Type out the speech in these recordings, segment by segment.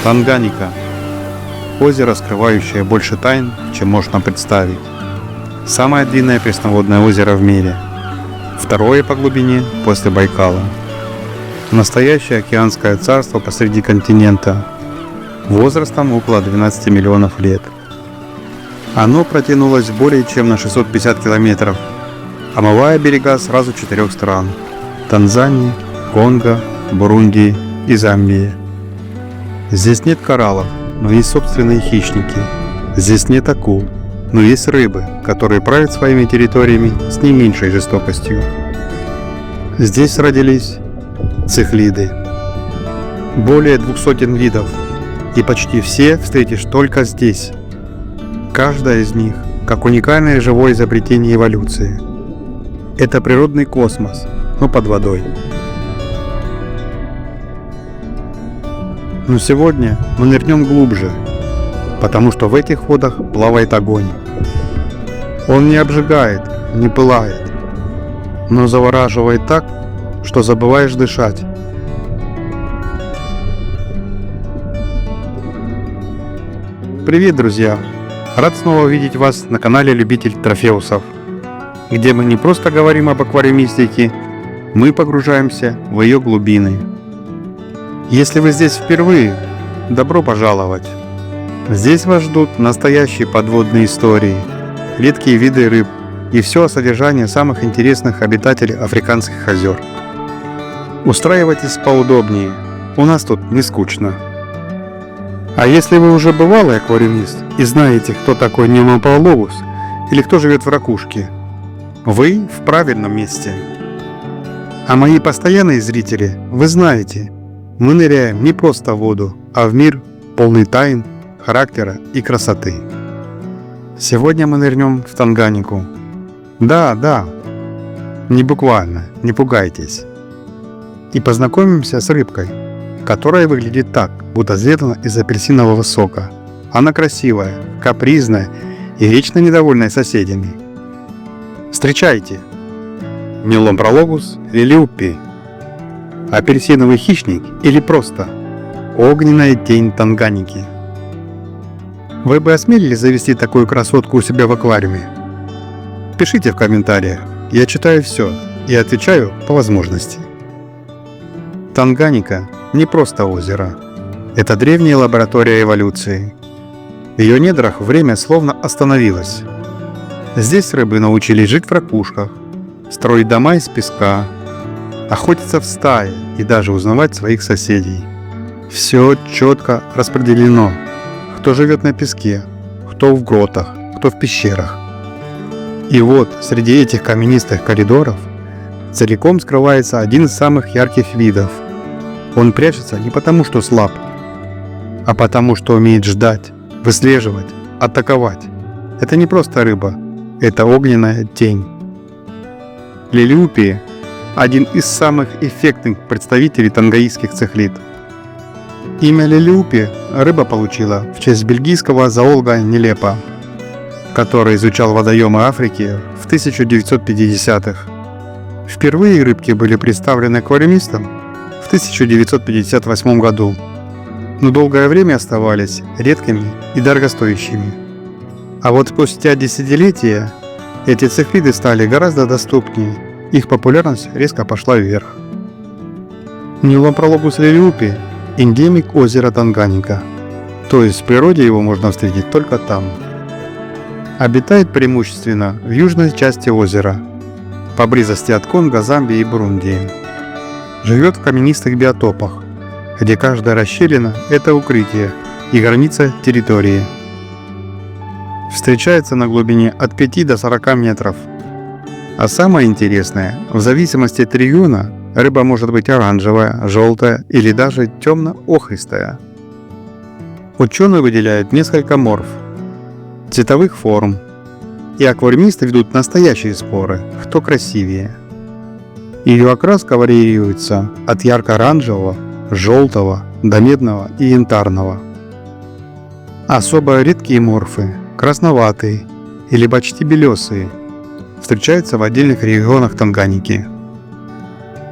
Танганьика. Озеро, скрывающее больше тайн, чем можно представить. Самое длинное пресноводное озеро в мире. Второе по глубине после Байкала. Настоящее океанское царство посреди континента. Возрастом около 12 миллионов лет. Оно протянулось более чем на 650 километров, омывая берега сразу 4 стран – Танзании, Конго, Бурундии и Замбии. Здесь нет кораллов, но есть собственные хищники. Здесь нет акул, но есть рыбы, которые правят своими территориями с не меньшей жестокостью. Здесь родились цихлиды. Более 200 видов, и почти все встретишь только здесь. Каждая из них как уникальное живое изобретение эволюции. Это природный космос, но под водой. Но сегодня мы нырнем глубже, потому что в этих водах плавает огонь. Он не обжигает, не пылает, но завораживает так, что забываешь дышать. Привет, друзья! Рад снова видеть вас на канале Любитель Трофеусов, где мы не просто говорим об аквариумистике, мы погружаемся в ее глубины. Если вы здесь впервые, добро пожаловать! Здесь вас ждут настоящие подводные истории, редкие виды рыб и все о содержании самых интересных обитателей африканских озер. Устраивайтесь поудобнее, у нас тут не скучно. А если вы уже бывалый аквариумист и знаете, кто такой Ниломпрологус или кто живет в ракушке, вы в правильном месте. А мои постоянные зрители, вы знаете, мы ныряем не просто в воду, а в мир полный тайн, характера и красоты. Сегодня мы нырнем в Танганьику. Да, не буквально, не пугайтесь. И познакомимся с рыбкой, которая выглядит так, будто сделана из апельсинового сока. Она красивая, капризная и вечно недовольная соседями. Встречайте! Ниломпрологус лилиупи. Апельсиновый хищник или просто огненная тень Танганьики. Вы бы осмелились завести такую красотку у себя в аквариуме? Пишите в комментариях, я читаю все и отвечаю по возможности. Танганьика не просто озеро, это древняя лаборатория эволюции. В ее недрах время словно остановилось. Здесь рыбы научились жить в ракушках, строить дома из песка, охотиться в стае и даже узнавать своих соседей. Все четко распределено. Кто живет на песке, кто в гротах, кто в пещерах. И вот среди этих каменистых коридоров целиком скрывается один из самых ярких видов. Он прячется не потому, что слаб, а потому, что умеет ждать, выслеживать, атаковать. Это не просто рыба, это огненная тень. Лилиупи – один из самых эффектных представителей танганьикских цихлид. Имя лилиупи рыба получила в честь бельгийского зоолога Нилепа, который изучал водоемы Африки в 1950-х. Впервые рыбки были представлены аквариумистом в 1958 году, но долгое время оставались редкими и дорогостоящими. А вот спустя десятилетия эти цихлиды стали гораздо доступнее, их популярность резко пошла вверх. Ниломпрологус лилиупи – эндемик озера Танганьика, то есть в природе его можно встретить только там. Обитает преимущественно в южной части озера, поблизости от Конго, Замбии и Бурундии. Живет в каменистых биотопах, где каждая расщелина – это укрытие и граница территории. Встречается на глубине от 5 до 40 метров. А самое интересное, в зависимости от региона рыба может быть оранжевая, желтая или даже темно-охристая. Ученые выделяют несколько морф, цветовых форм, и аквариумисты ведут настоящие споры, кто красивее. Ее окраска варьируется от ярко-оранжевого, желтого до медного и янтарного. Особо редкие морфы, красноватые или почти белесые, встречаются в отдельных регионах Танганьики.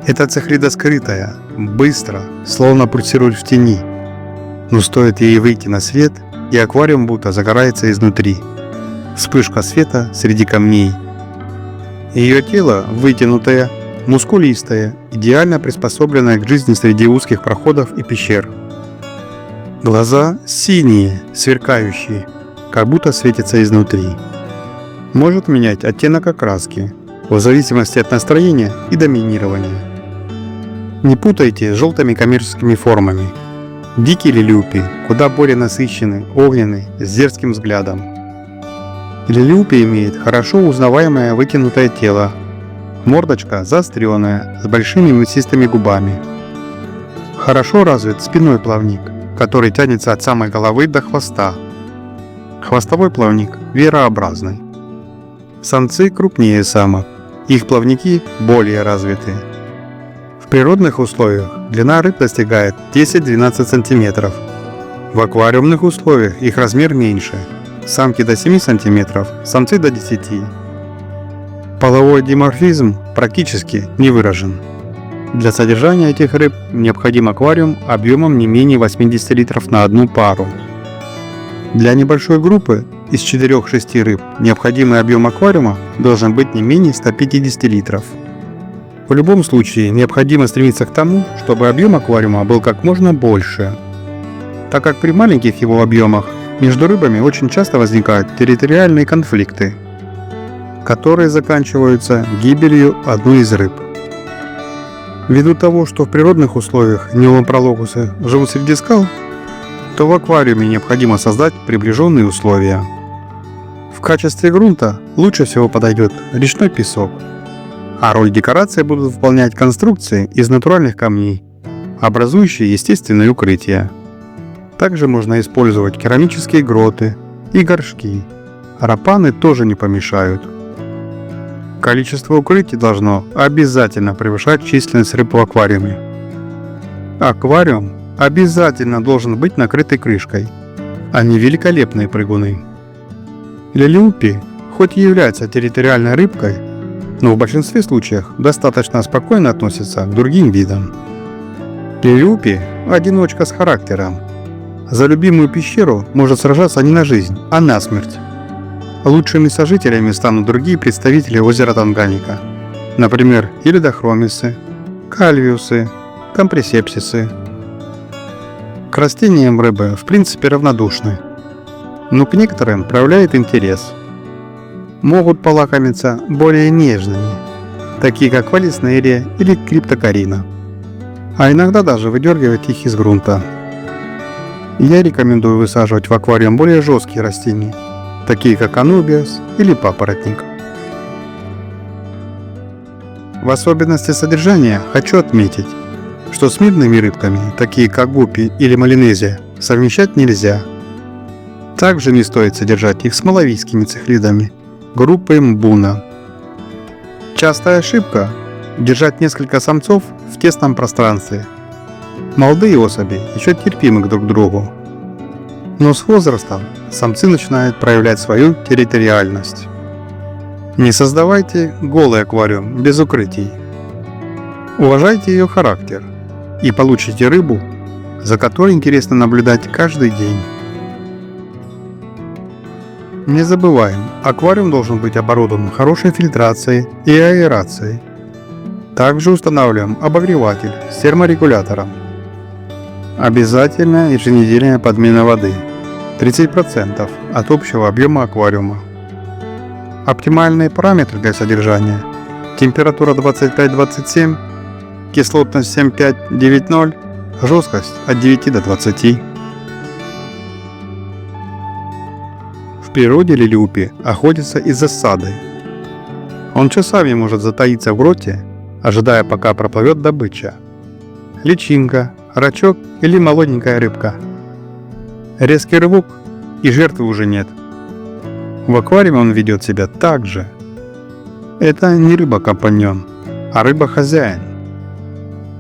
Эта цихлида скрытая, быстро, словно пульсирует в тени, но стоит ей выйти на свет, и аквариум будто загорается изнутри. Вспышка света среди камней. Ее тело вытянутое, мускулистое, идеально приспособленное к жизни среди узких проходов и пещер. Глаза синие, сверкающие, как будто светятся изнутри. Может менять оттенок окраски, в зависимости от настроения и доминирования. Не путайте с желтыми коммерческими формами. Дикие лилипи куда более насыщенный, огненный, с дерзким взглядом. Лилипи имеет хорошо узнаваемое вытянутое тело, мордочка заостренная, с большими мясистыми губами. Хорошо развит спинной плавник, который тянется от самой головы до хвоста. Хвостовой плавник веерообразный. Самцы крупнее самок, их плавники более развиты. В природных условиях длина рыб достигает 10-12 см. В аквариумных условиях их размер меньше, самки до 7 см, самцы до 10 см. Половой диморфизм практически не выражен. Для содержания этих рыб необходим аквариум объемом не менее 80 литров на одну пару. Для небольшой группы из 4-6 рыб необходимый объем аквариума должен быть не менее 150 литров. В любом случае необходимо стремиться к тому, чтобы объем аквариума был как можно больше, так как при маленьких его объемах между рыбами очень часто возникают территориальные конфликты, которые заканчиваются гибелью одной из рыб. Ввиду того, что в природных условиях неомопрологусы живут среди скал, то в аквариуме необходимо создать приближенные условия. В качестве грунта лучше всего подойдет речной песок, а роль декорации будут выполнять конструкции из натуральных камней, образующие естественные укрытия. Также можно использовать керамические гроты и горшки. Рапаны тоже не помешают. Количество укрытий должно обязательно превышать численность рыб в аквариуме. Аквариум обязательно должен быть накрытый крышкой, а не великолепные прыгуны. Лилипи хоть и является территориальной рыбкой, но в большинстве случаев достаточно спокойно относится к другим видам. Лилипи – одиночка с характером. За любимую пещеру может сражаться не на жизнь, а на смерть. Лучшими сожителями станут другие представители озера Танганьика, например, иридохромисы, кальвиусы, компресепсисы. К растениям рыбы в принципе равнодушны, но к некоторым проявляет интерес. Могут полакомиться более нежными, такие как валиснерия или криптокарина, а иногда даже выдергивать их из грунта. Я рекомендую высаживать в аквариум более жесткие растения, такие как анубиас или папоротник. В особенности содержания хочу отметить, что с мидными рыбками, такие как гуппи или малинезия, совмещать нельзя. Также не стоит содержать их с малавийскими цихлидами, группой мбуна. Частая ошибка – держать несколько самцов в тесном пространстве. Молодые особи еще терпимы друг к другу, но с возрастом самцы начинают проявлять свою территориальность. Не создавайте голый аквариум без укрытий. Уважайте ее характер и получите рыбу, за которой интересно наблюдать каждый день. Не забываем, аквариум должен быть оборудован хорошей фильтрацией и аэрацией. Также устанавливаем обогреватель с терморегулятором. Обязательно еженедельная подмена воды 30% от общего объема аквариума. Оптимальные параметры для содержания: температура 25-27, кислотность 7,5-9,0, жесткость от 9 до 20. В природе лилипи охотятся из засады. Он часами может затаиться в гроте, ожидая, пока проплывет добыча. Личинка, рачок или молоденькая рыбка. Резкий рывок, и жертвы уже нет. В аквариуме он ведет себя так же. Это не рыба-компаньон, а рыба-хозяин.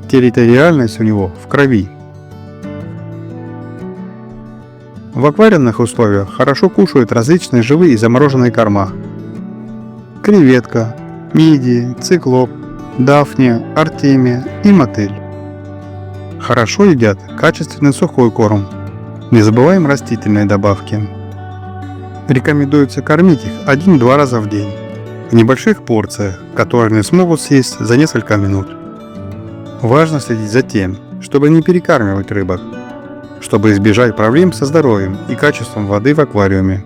Территориальность у него в крови. В аквариумных условиях хорошо кушают различные живые и замороженные корма. Креветка, мидии, циклоп, дафния, артемия и мотыль. Хорошо едят качественный сухой корм. Не забываем растительные добавки. Рекомендуется кормить их 1-2 раза в день, в небольших порциях, которые они смогут съесть за несколько минут. Важно следить за тем, чтобы не перекармливать рыбок, чтобы избежать проблем со здоровьем и качеством воды в аквариуме.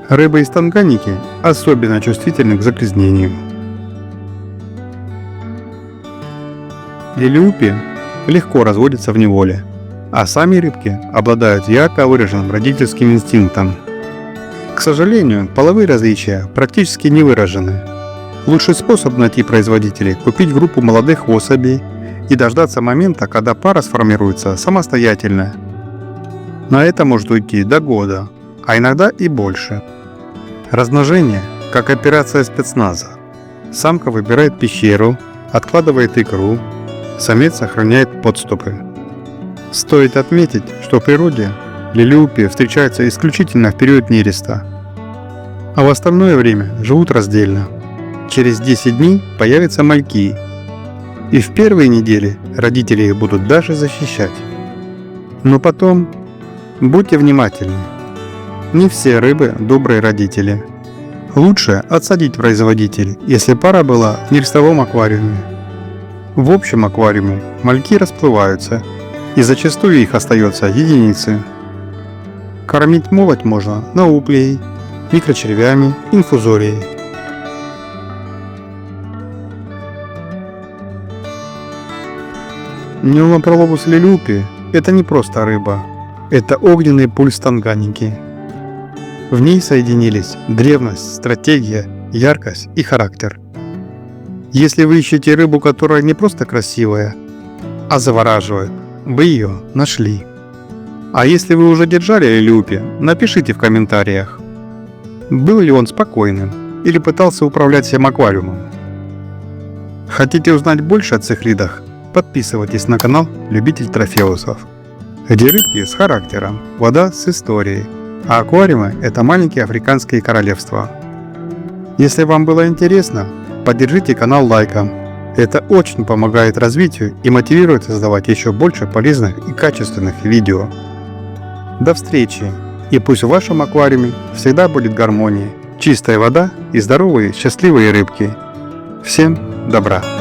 Рыбы из танганьики особенно чувствительны к загрязнениям. Лилиупи легко разводятся в неволе, а сами рыбки обладают ярко выраженным родительским инстинктом. К сожалению, половые различия практически не выражены. Лучший способ найти производителей – купить группу молодых особей и дождаться момента, когда пара сформируется самостоятельно. На это может уйти до года, а иногда и больше. Размножение – как операция спецназа. Самка выбирает пещеру, откладывает икру, самец сохраняет подступы. Стоит отметить, что в природе лилиупи встречаются исключительно в период нереста, а в остальное время живут раздельно. Через 10 дней появятся мальки, и в первые недели родители их будут даже защищать. Но потом будьте внимательны. Не все рыбы добрые родители. Лучше отсадить производителей, если пара была в нерестовом аквариуме. В общем аквариуме мальки расплываются, и зачастую их остается единицы. Кормить молоть можно науплией, микрочервями, инфузорией. Неолопролобус лилиупи – это не просто рыба, это огненный пульс танганьики. В ней соединились древность, стратегия, яркость и характер. Если вы ищете рыбу, которая не просто красивая, а завораживает, вы ее нашли. А если вы уже держали лилиупи, напишите в комментариях, был ли он спокойным или пытался управлять всем аквариумом. Хотите узнать больше о цихлидах? Подписывайтесь на канал Любитель Трофеусов, где рыбки с характером, вода с историей, а аквариумы – это маленькие африканские королевства. Если вам было интересно, поддержите канал лайком. Это очень помогает развитию и мотивирует создавать еще больше полезных и качественных видео. До встречи! И пусть в вашем аквариуме всегда будет гармония, чистая вода и здоровые счастливые рыбки. Всем добра!